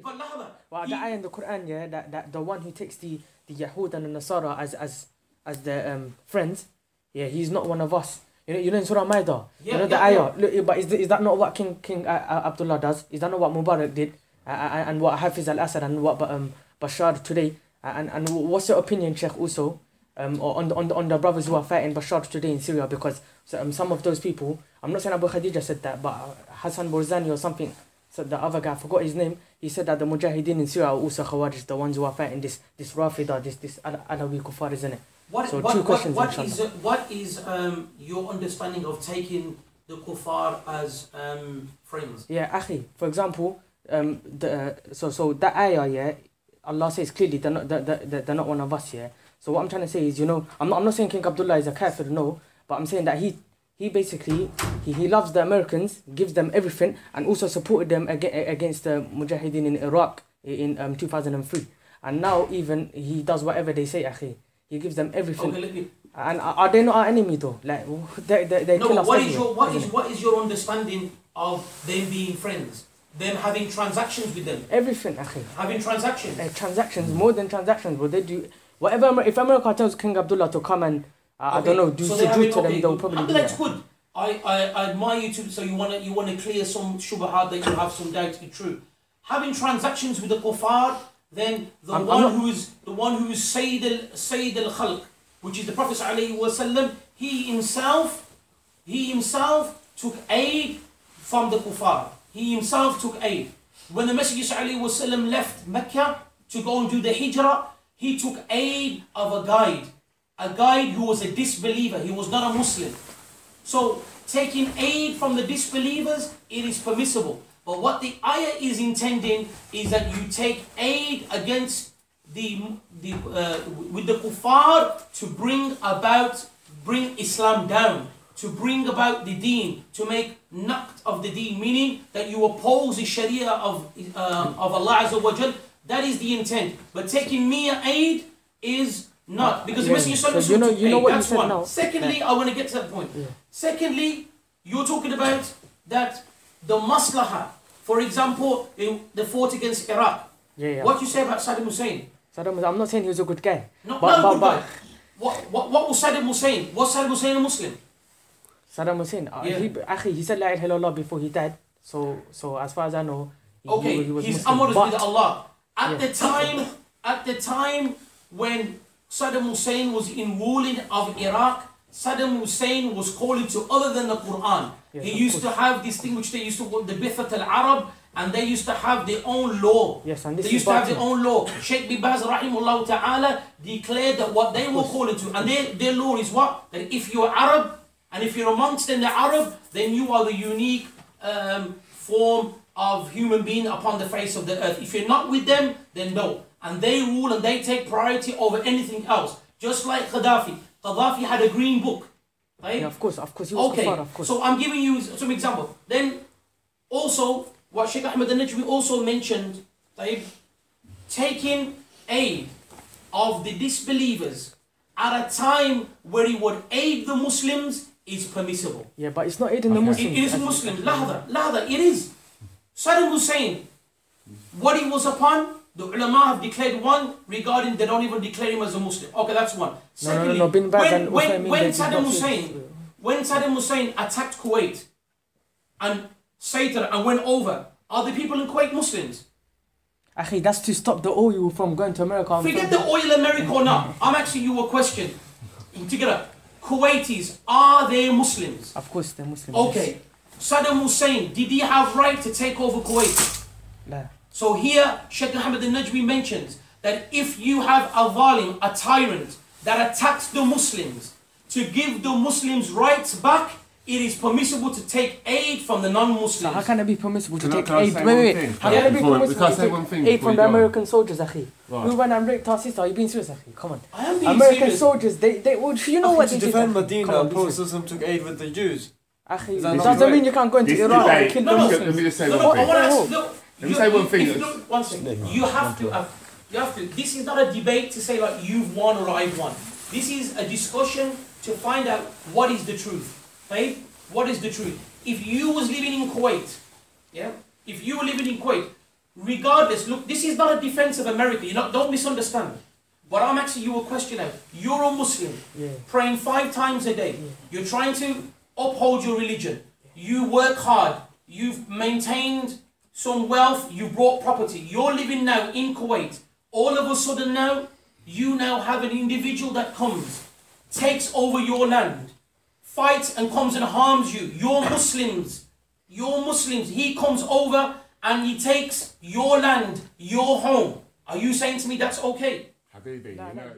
But لحظة. Well, the ayah in the Qur'an, yeah, that the one who takes the Yahud and the Nasara as their friends, yeah, he's not one of us. You know in Surah Ma'idah, you know the ayah. Look, but is that not what King Abdullah does? Is that not what Mubarak did? And what Hafiz al-Assad and what Bashar today? And what's your opinion, Sheikh, also on the brothers who are fighting Bashar today in Syria? Because some of those people, I'm not saying Abu Khadija said that, but Hassan Borzani or something, so the other guy, I forgot his name, he said that the Mujahideen in Syria are also Khawarij, the ones who are fighting this Rafida, this Alawi Kuffar, isn't it? What is your understanding of taking the Kuffar as friends? Yeah, Akhi, for example, so that ayah, yeah, Allah says clearly they're not one of us, yeah. So what I'm trying to say is, you know, I'm not saying King Abdullah is a kafir, no, but I'm saying that he basically loves the Americans, gives them everything, and also supported them against the Mujahideen in Iraq in 2003. And now even he does whatever they say, Akhi. He gives them everything. Okay, and are they not our enemy though? Like they kill us. What is your understanding of them being friends? Them having transactions with them? Everything, Akhi. Having transactions? Transactions, more than transactions. But they do whatever. If America tells King Abdullah to come and I don't know, do sujood to them, they'll probably do that's that. good. I admire you too. So you wanna clear some shubhat that you have some doubt to be true. Having transactions with the kuffar, then the one who is Sayyid al-Khalq, which is the Prophet ﷺ, he himself took aid from the kuffar. He himself took aid. When the Messenger ﷺ left Mecca to go and do the hijrah, he took aid of a guide who was a disbeliever. He was not a Muslim. So taking aid from the disbelievers, it is permissible. But what the ayah is intending is that you take aid against with the kuffar to bring Islam down, to bring about the deen, to make naqt of the deen, meaning that you oppose the sharia of Allah Azza wa Jal. That is the intent. But taking mere aid is not, because the Messenger took aid. That's one. Now. Secondly, I want to get to that point. Secondly, you're talking about that the maslaha. For example, the fought against Iraq. What you say about Saddam Hussein? I'm not saying he was a good guy. Not a good guy. What was Saddam Hussein? Was Saddam Hussein a Muslim? Saddam Hussein, he said La ilaha illallah before he died. So as far as I know, he was he's Muslim. with Allah. At the time when Saddam Hussein was in ruling of Iraq, Saddam Hussein was calling to other than the Qur'an. Yes, he used to have this thing which they used to call the Bithat al-Arab, and they used to have their own law. Yes, and this they used to have their own law. Sheikh bin Baz rahimahullah ta'ala declared that what they were calling to, and their law is what? That if you're Arab, and if you're amongst them the Arab, then you are the unique form of human being upon the face of the earth. If you're not with them, then no. And they rule and they take priority over anything else. Just like Gaddafi. Gaddafi had a green book. Right? Yeah, of course, he was okay. Kuffar, of course. So I'm giving you some example. Then also, what Sheikh Ahmed al-Najmi also mentioned, right? Taking aid of the disbelievers at a time where he would aid the Muslims is permissible. Yeah, but it's not aiding the Muslims. It is Muslims. Lahda, it is. Saddam Hussein, what he was upon, the ulama have declared one regarding they don't even declare him as a Muslim. Okay, that's one. Secondly, when Saddam Hussein attacked Kuwait and Satan and went over, are the people in Kuwait Muslims? Akhi, that's to stop the oil from going to America. Forget the oil America or not. I'm asking you a question. Together, Kuwaitis, are they Muslims? Of course they're Muslims. Okay. Saddam Hussein, did he have right to take over Kuwait? No. So here, Sheikh Muhammad al-Najmi mentions that if you have a zalim, a tyrant, that attacks the Muslims, to give the Muslims rights back, it is permissible to take aid from the non-Muslims. So how can it be permissible to take aid? Wait. How can it be permissible to take aid from the American soldiers, Akhi? Who went and raped our sister? Are you being serious, Akhi? Come on. I am being American serious. soldiers, they would, you know what they did? did? To defend Medina, Prophet took aid with the Jews. Akhi, it doesn't mean you can't go into Iraq and kill the Muslims. Let me just say one thing. Let me say one thing. One second. You have to. This is not a debate to say like you've won or I've won. This is a discussion to find out what is the truth. Right? What is the truth? If you was living in Kuwait, yeah? If you were living in Kuwait, regardless, look, this is not a defense of America. Don't misunderstand. But I'm asking you a question now. You're a Muslim, praying 5 times a day. You're trying to uphold your religion. You work hard. You've maintained some wealth. You brought property. You're living now in Kuwait. All of a sudden now, you now have an individual that comes, takes over your land, fights and comes and harms you. You're Muslims. You're Muslims. He comes over and he takes your land, your home. Are you saying to me that's okay? Habibi, you know.